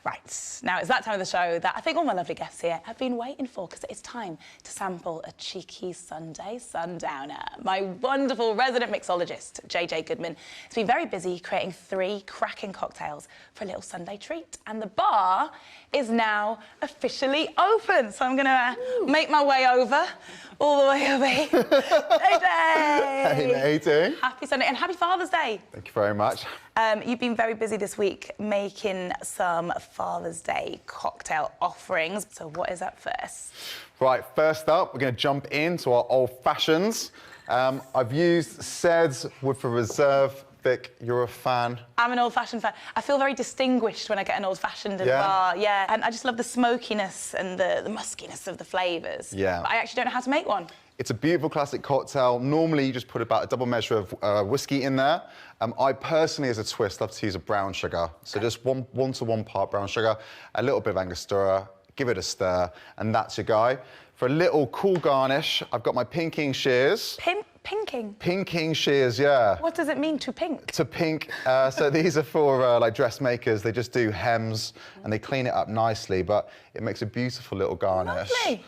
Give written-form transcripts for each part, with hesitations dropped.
Right, now it's that time of the show that I think all my lovely guests here have been waiting for, because it's time to sample a cheeky Sunday sundowner. My wonderful resident mixologist, Goodman, has been very busy creating 3 cracking cocktails for a little Sunday treat. And the bar is now officially open. So I'm going to make my way over, all the way over here. JJ! Hey, how you doing? Happy Sunday and happy Father's Day. Thank you very much. You've been very busy this week making some Father's Day cocktail offerings. So what is up first? Right, first up, we're going to jump into our old fashions. I've used Ced's Woodford Reserve. Vic, you're a fan. I'm an old-fashioned fan. I feel very distinguished when I get an old-fashioned in the bar. Yeah, and I just love the smokiness and the muskiness of the flavours. Yeah. But I actually don't know how to make one. It's a beautiful classic cocktail. Normally, you just put about a double measure of whiskey in there. I personally, as a twist, love to use a brown sugar. So just 1 to 1 part brown sugar, a little bit of Angostura, give it a stir, and that's your guy. For a little cool garnish, I've got my pinking shears. Pinking? Pinking shears, yeah. What does it mean to pink? To pink. So these are for like dressmakers. They just do hems and they clean it up nicely, but it makes a beautiful little garnish. Lovely.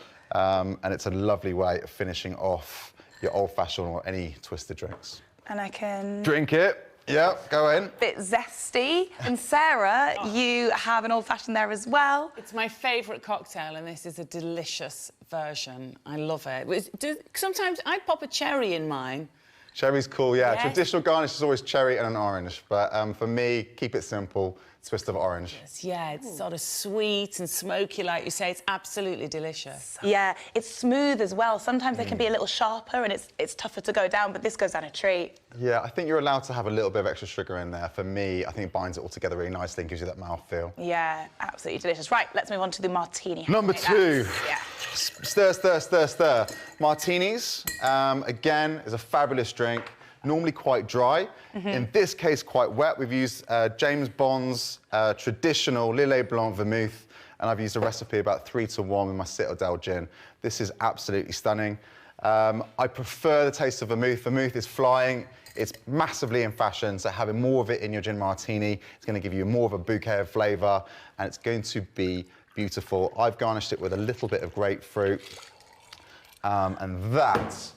And it's a lovely way of finishing off your old-fashioned or any twisted drinks. And I can... Drink it. Yeah, go in. Bit zesty. And Sarah, you have an old-fashioned there as well. It's my favourite cocktail, and this is a delicious version. I love it. Sometimes I pop a cherry in mine. Cherry's cool, yeah. Yes. Traditional garnish is always cherry and an orange, but for me, keep it simple. Twist of orange. Yeah, it's sort of sweet and smoky, like you say. It's absolutely delicious. Yeah, it's smooth as well. Sometimes they can be a little sharper and it's tougher to go down, but this goes down a treat. Yeah, I think you're allowed to have a little bit of extra sugar in there. For me, I think it binds it all together really nicely and gives you that mouthfeel. Yeah, absolutely delicious. Right, let's move on to the martini. Number 2. Yeah. Stir, stir, stir, stir. Martinis, again, is a fabulous drink. Normally quite dry. In this case, quite wet. We've used James Bond's traditional Lillet Blanc vermouth, and I've used a recipe about 3 to 1 with my Citadel gin. This is absolutely stunning. I prefer the taste of vermouth. Vermouth is flying. It's massively in fashion, so having more of it in your gin martini is going to give you more of a bouquet of flavour, and it's going to be beautiful. I've garnished it with a little bit of grapefruit, and that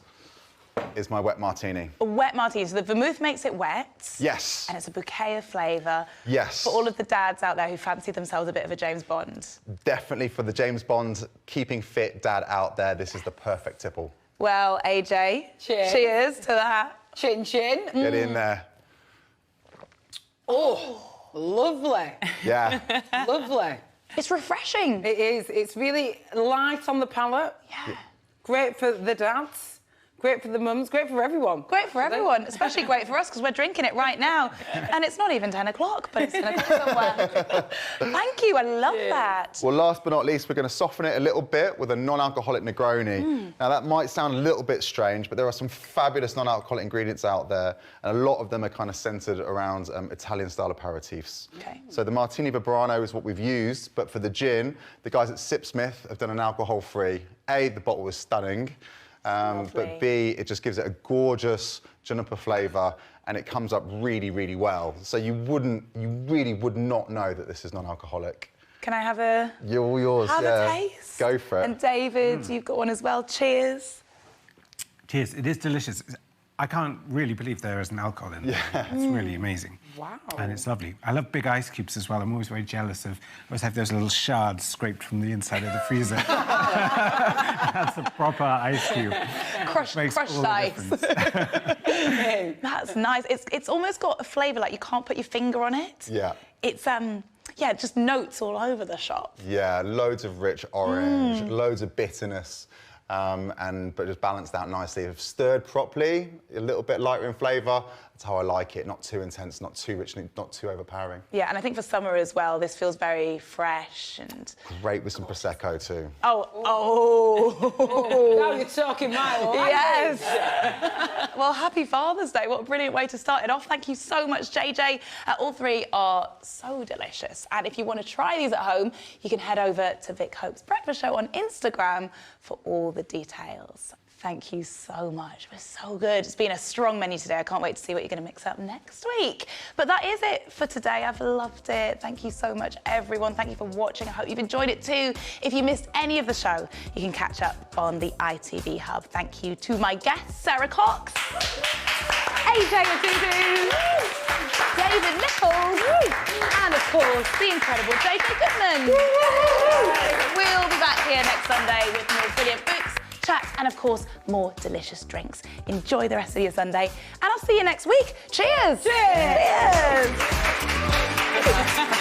is my wet martini. A wet martini, so the vermouth makes it wet. Yes. And it's a bouquet of flavour. Yes. For all of the dads out there who fancy themselves a bit of a James Bond. Definitely for the James Bond keeping fit dad out there, this is the perfect tipple. Well, AJ, cheers to that. Chin chin. Get in there. Oh, lovely. Yeah. Lovely. It's refreshing. It is. It's really light on the palate. Yeah. Great for the dads. Great for the mums, great for everyone. Great for everyone, especially great for us, because we're drinking it right now. And it's not even 10 o'clock, but it's 10 o'clock somewhere. Thank you, I love that. Well, last but not least, we're going to soften it a little bit with a non-alcoholic Negroni. Now, that might sound a little bit strange, but there are some fabulous non-alcoholic ingredients out there, and a lot of them are kind of centred around Italian-style aperitifs. Okay. So the Martini Vibrano is what we've used, but for the gin, the guys at Sipsmith have done an alcohol-free. A, the bottle is stunning. But B, it just gives it a gorgeous juniper flavour, and it comes up really, really well. So you really would not know that this is non-alcoholic. Can I have a... You're all yours, have yeah. a taste? Go for it. And David, you've got one as well. Cheers. Cheers. It is delicious. I can't really believe there isn't alcohol in it. Yeah. It's really amazing. Wow. And it's lovely. I love big ice cubes as well. I'm always very jealous of... I always have those little shards scraped from the inside of the freezer. That's a proper ice cube. Crushed ice. That's nice. It's almost got a flavour like you can't put your finger on it. Yeah. It's, yeah, just notes all over the shop. Yeah, loads of rich orange, loads of bitterness. But just balanced out nicely. If stirred properly, a little bit lighter in flavour, that's how I like it. Not too intense, not too rich, not too overpowering. Yeah, and I think for summer as well, this feels very fresh and... Great with some Prosecco too. Now you're talking my language. Yes! Well, happy Father's Day. What a brilliant way to start it off. Thank you so much, JJ. All 3 are so delicious. And if you want to try these at home, you can head over to Vick Hope's Breakfast Show on Instagram for all the details. Thank you so much. It was so good. It's been a strong menu today. I can't wait to see what you're going to mix up next week. But that is it for today. I've loved it. Thank you so much, everyone. Thank you for watching. I hope you've enjoyed it too. If you missed any of the show, you can catch up on the ITV Hub. Thank you to my guests, Sarah Cox, AJ Adudu, David Nichols, and of course, the incredible JJ Goodman. We'll be back here next Sunday with more brilliant books, chats, and of course, more delicious drinks. Enjoy the rest of your Sunday, and I'll see you next week. Cheers! Cheers! Cheers!